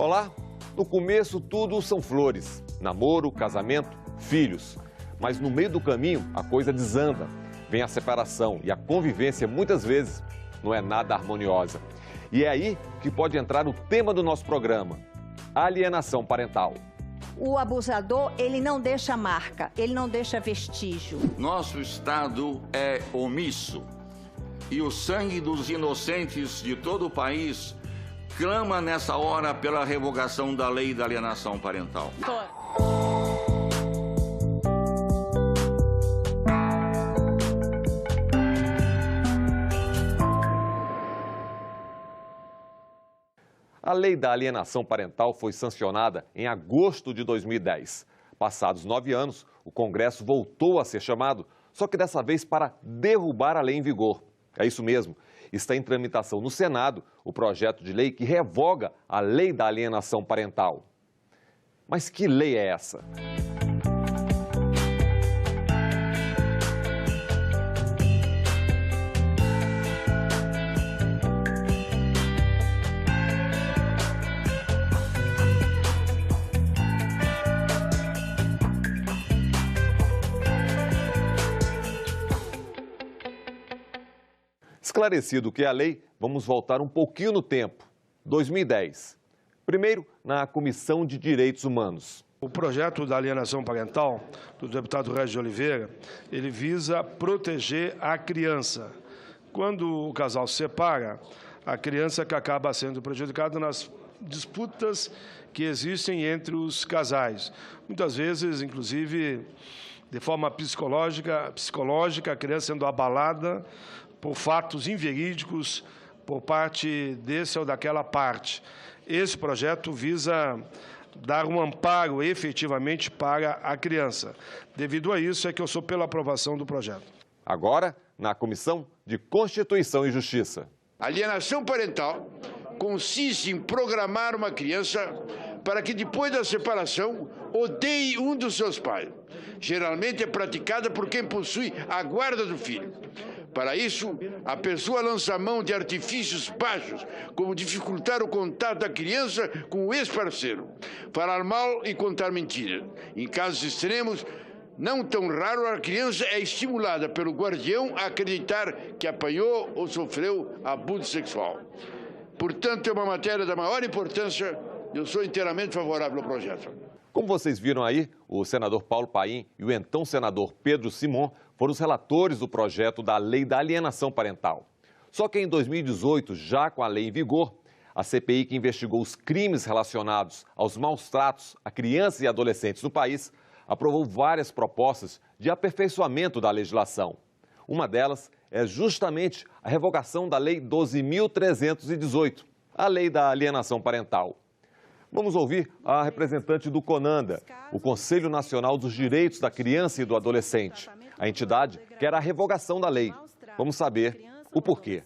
Olá, no começo tudo são flores, namoro, casamento, filhos. Mas no meio do caminho a coisa desanda, vem a separação e a convivência muitas vezes não é nada harmoniosa. E é aí que pode entrar o tema do nosso programa, alienação parental. O abusador, ele não deixa marca, ele não deixa vestígio. Nosso Estado é omisso e o sangue dos inocentes de todo o país clama nessa hora pela revogação da lei da alienação parental. A lei da alienação parental foi sancionada em agosto de 2010. Passados 9 anos, o Congresso voltou a ser chamado, só que dessa vez para derrubar a lei em vigor. É isso mesmo, está em tramitação no Senado o projeto de lei que revoga a lei da alienação parental. Mas que lei é essa? Esclarecido o que é a lei, vamos voltar um pouquinho no tempo. 2010. Primeiro, na Comissão de Direitos Humanos. O projeto da alienação parental do deputado Regis de Oliveira, ele visa proteger a criança. Quando o casal se separa, a criança que acaba sendo prejudicada nas disputas que existem entre os casais. Muitas vezes, inclusive, de forma psicológica, a criança sendo abalada por fatos inverídicos por parte desse ou daquela parte. Esse projeto visa dar um amparo efetivamente para a criança. Devido a isso é que eu sou pela aprovação do projeto. Agora, na Comissão de Constituição e Justiça. Alienação parental consiste em programar uma criança para que depois da separação odeie um dos seus pais. Geralmente é praticada por quem possui a guarda do filho. Para isso, a pessoa lança mão de artifícios baixos, como dificultar o contato da criança com o ex-parceiro, falar mal e contar mentiras. Em casos extremos, não tão raro, a criança é estimulada pelo guardião a acreditar que apanhou ou sofreu abuso sexual. Portanto, é uma matéria da maior importância e eu sou inteiramente favorável ao projeto. Como vocês viram aí, o senador Paulo Paim e o então senador Pedro Simon foram os relatores do projeto da Lei da Alienação Parental. Só que em 2018, já com a lei em vigor, a CPI que investigou os crimes relacionados aos maus tratos a crianças e adolescentes no país, aprovou várias propostas de aperfeiçoamento da legislação. Uma delas é justamente a revogação da Lei 12.318, a Lei da Alienação Parental. Vamos ouvir a representante do CONANDA, o Conselho Nacional dos Direitos da Criança e do Adolescente. A entidade quer a revogação da lei. Vamos saber o porquê.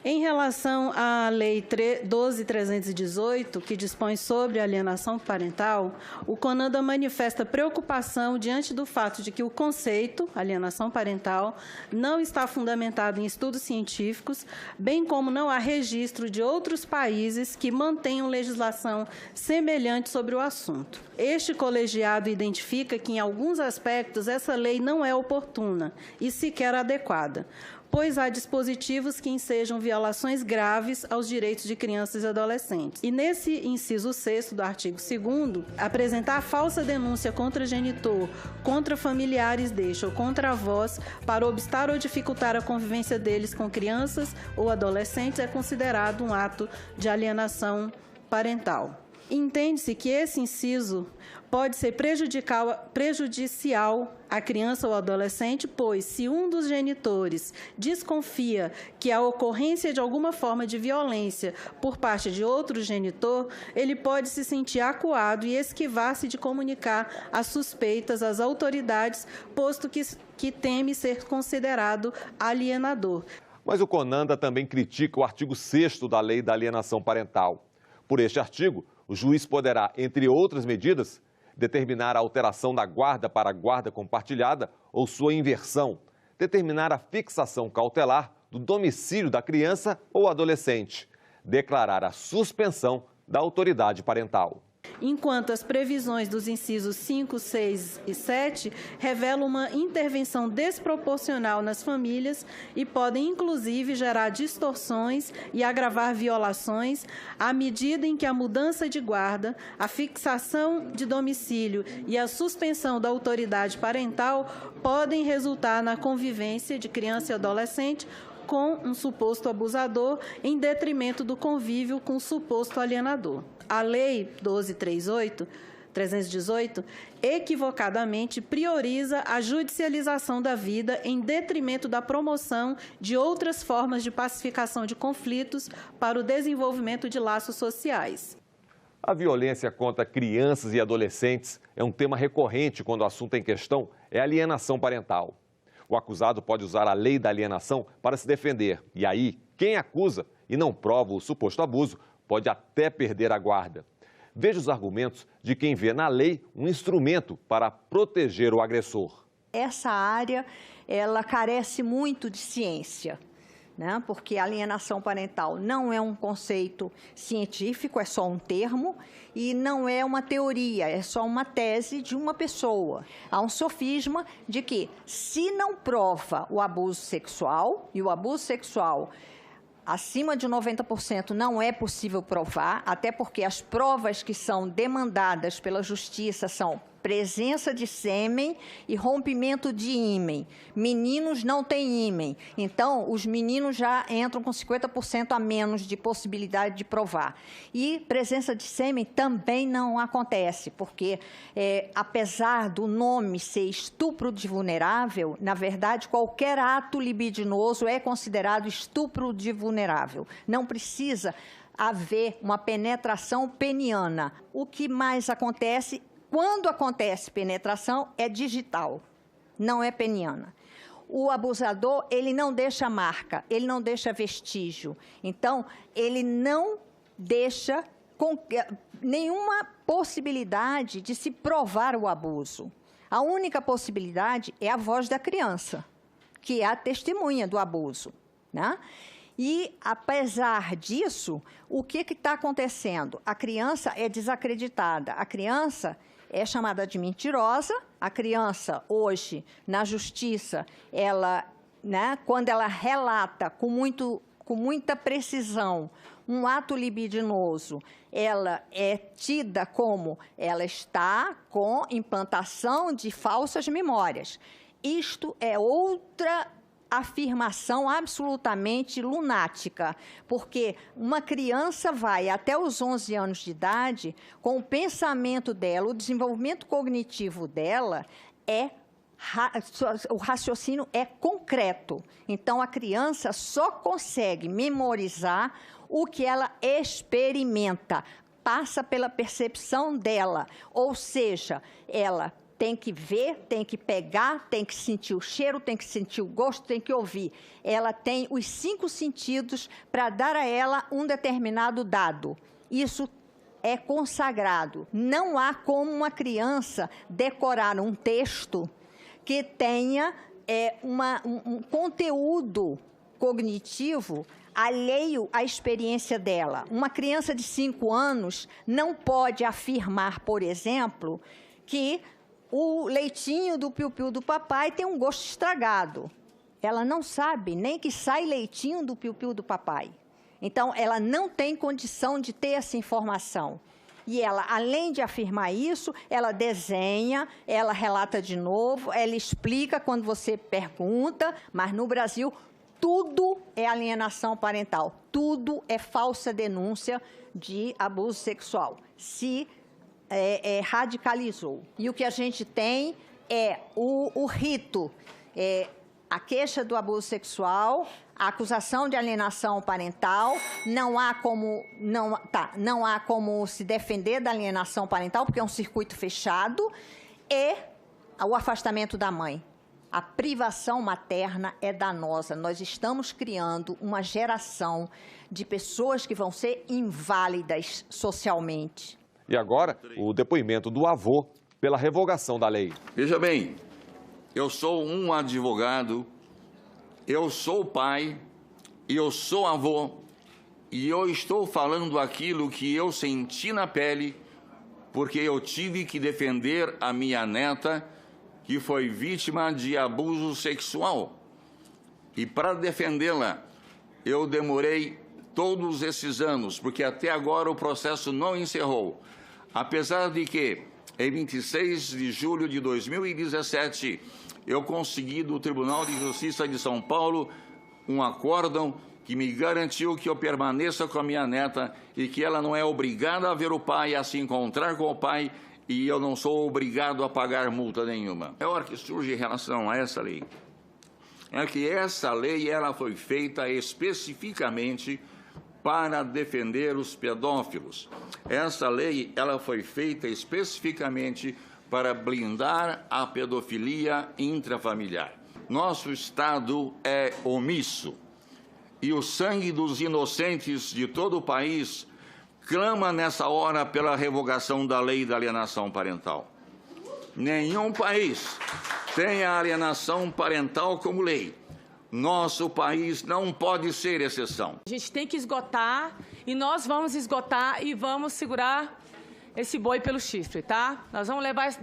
Em relação à Lei 12.318, que dispõe sobre alienação parental, o CONANDA manifesta preocupação diante do fato de que o conceito, alienação parental, não está fundamentado em estudos científicos, bem como não há registro de outros países que mantenham legislação semelhante sobre o assunto. Este colegiado identifica que, em alguns aspectos, essa lei não é oportuna e sequer adequada, pois há dispositivos que ensejam violações graves aos direitos de crianças e adolescentes. E nesse inciso 6º do artigo 2º, apresentar falsa denúncia contra genitor, contra familiares deste ou contra avós, para obstar ou dificultar a convivência deles com crianças ou adolescentes é considerado um ato de alienação parental. Entende-se que esse inciso pode ser prejudicial à criança ou adolescente, pois, se um dos genitores desconfia que a ocorrência de alguma forma de violência por parte de outro genitor, ele pode se sentir acuado e esquivar-se de comunicar as suspeitas às autoridades, posto que teme ser considerado alienador. Mas o CONANDA também critica o artigo 6º da Lei da Alienação Parental. Por este artigo, o juiz poderá, entre outras medidas, determinar a alteração da guarda para a guarda compartilhada ou sua inversão, determinar a fixação cautelar do domicílio da criança ou adolescente, declarar a suspensão da autoridade parental. Enquanto as previsões dos incisos 5, 6 e 7 revelam uma intervenção desproporcional nas famílias e podem, inclusive, gerar distorções e agravar violações, à medida em que a mudança de guarda, a fixação de domicílio e a suspensão da autoridade parental podem resultar na convivência de criança e adolescente com um suposto abusador, em detrimento do convívio com o suposto alienador. A Lei 12.318, equivocadamente, prioriza a judicialização da vida em detrimento da promoção de outras formas de pacificação de conflitos para o desenvolvimento de laços sociais. A violência contra crianças e adolescentes é um tema recorrente quando o assunto em questão é alienação parental. O acusado pode usar a lei da alienação para se defender. E aí, quem acusa e não prova o suposto abuso pode até perder a guarda. Veja os argumentos de quem vê na lei um instrumento para proteger o agressor. Essa área, ela carece muito de ciência, né? Porque a alienação parental não é um conceito científico, é só um termo, e não é uma teoria, é só uma tese de uma pessoa. Há um sofisma de que, se não prova o abuso sexual, e o abuso sexual acima de 90% não é possível provar, até porque as provas que são demandadas pela justiça são presença de sêmen e rompimento de ímen. Meninos não têm ímen, então os meninos já entram com 50% a menos de possibilidade de provar. E presença de sêmen também não acontece, porque apesar do nome ser estupro de vulnerável, na verdade qualquer ato libidinoso é considerado estupro de vulnerável. Não precisa haver uma penetração peniana. O que mais acontece quando acontece penetração, é digital, não é peniana. O abusador, ele não deixa marca, ele não deixa vestígio. Então, ele não deixa nenhuma possibilidade de se provar o abuso. A única possibilidade é a voz da criança, que é a testemunha do abuso, né? E, apesar disso, o que está acontecendo? A criança é desacreditada, a criança é chamada de mentirosa. A criança, hoje, na justiça, ela, né, quando ela relata com muita precisão um ato libidinoso, ela é tida como ela está com implantação de falsas memórias. Isto é outra afirmação absolutamente lunática, porque uma criança vai até os 11 anos de idade, com o pensamento dela, o desenvolvimento cognitivo dela, o raciocínio é concreto. Então, a criança só consegue memorizar o que ela experimenta, passa pela percepção dela, ou seja, ela tem que ver, tem que pegar, tem que sentir o cheiro, tem que sentir o gosto, tem que ouvir. Ela tem os 5 sentidos para dar a ela um determinado dado. Isso é consagrado. Não há como uma criança decorar um texto que tenha um conteúdo cognitivo alheio à experiência dela. Uma criança de 5 anos não pode afirmar, por exemplo, que o leitinho do piu-piu do papai tem um gosto estragado. Ela não sabe nem que sai leitinho do piu-piu do papai. Então, ela não tem condição de ter essa informação. E ela, além de afirmar isso, ela desenha, ela relata de novo, ela explica quando você pergunta, mas no Brasil tudo é alienação parental, tudo é falsa denúncia de abuso sexual. Se radicalizou. E o que a gente tem é o rito, a queixa do abuso sexual, a acusação de alienação parental, não há como se defender da alienação parental, porque é um circuito fechado, e o afastamento da mãe. A privação materna é danosa. Nós estamos criando uma geração de pessoas que vão ser inválidas socialmente. E agora, o depoimento do avô pela revogação da lei. Veja bem, eu sou um advogado, eu sou pai e eu sou avô E eu estou falando aquilo que eu senti na pele, porque eu tive que defender a minha neta, que foi vítima de abuso sexual. E para defendê-la, eu demorei todos esses anos, porque até agora o processo não encerrou. Apesar de que, em 26 de julho de 2017, eu consegui do Tribunal de Justiça de São Paulo um acórdão que me garantiu que eu permaneça com a minha neta e que ela não é obrigada a ver o pai, a se encontrar com o pai, e eu não sou obrigado a pagar multa nenhuma. A hora que surge em relação a essa lei é que essa lei ela foi feita especificamente para defender os pedófilos. Essa lei ela foi feita especificamente para blindar a pedofilia intrafamiliar. Nosso Estado é omisso e o sangue dos inocentes de todo o país clama nessa hora pela revogação da lei da alienação parental. Nenhum país tem a alienação parental como lei. Nosso país não pode ser exceção. A gente tem que esgotar e nós vamos esgotar e vamos segurar esse boi pelo chifre, tá? Nós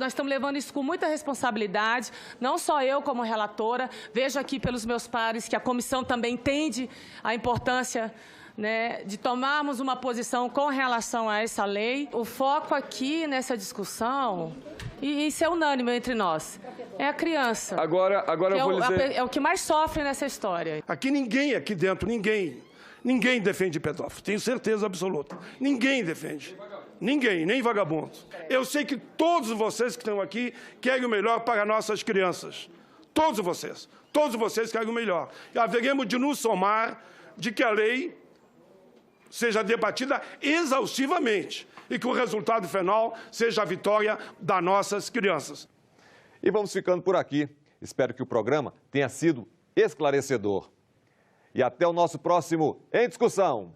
estamos levando isso com muita responsabilidade, não só eu como relatora, vejo aqui pelos meus pares que a comissão também entende a importância, né, de tomarmos uma posição com relação a essa lei. O foco aqui nessa discussão, e isso é unânime entre nós, é a criança. Agora eu vou dizer... É o que mais sofre nessa história. Aqui ninguém, aqui dentro, ninguém defende pedófilo, tenho certeza absoluta. Ninguém defende. Ninguém, nem vagabundo. Eu sei que todos vocês que estão aqui querem o melhor para nossas crianças. Todos vocês querem o melhor. E haveremos de nos somar de que a lei seja debatida exaustivamente e que o resultado final seja a vitória das nossas crianças. E vamos ficando por aqui. Espero que o programa tenha sido esclarecedor. E até o nosso próximo Em Discussão.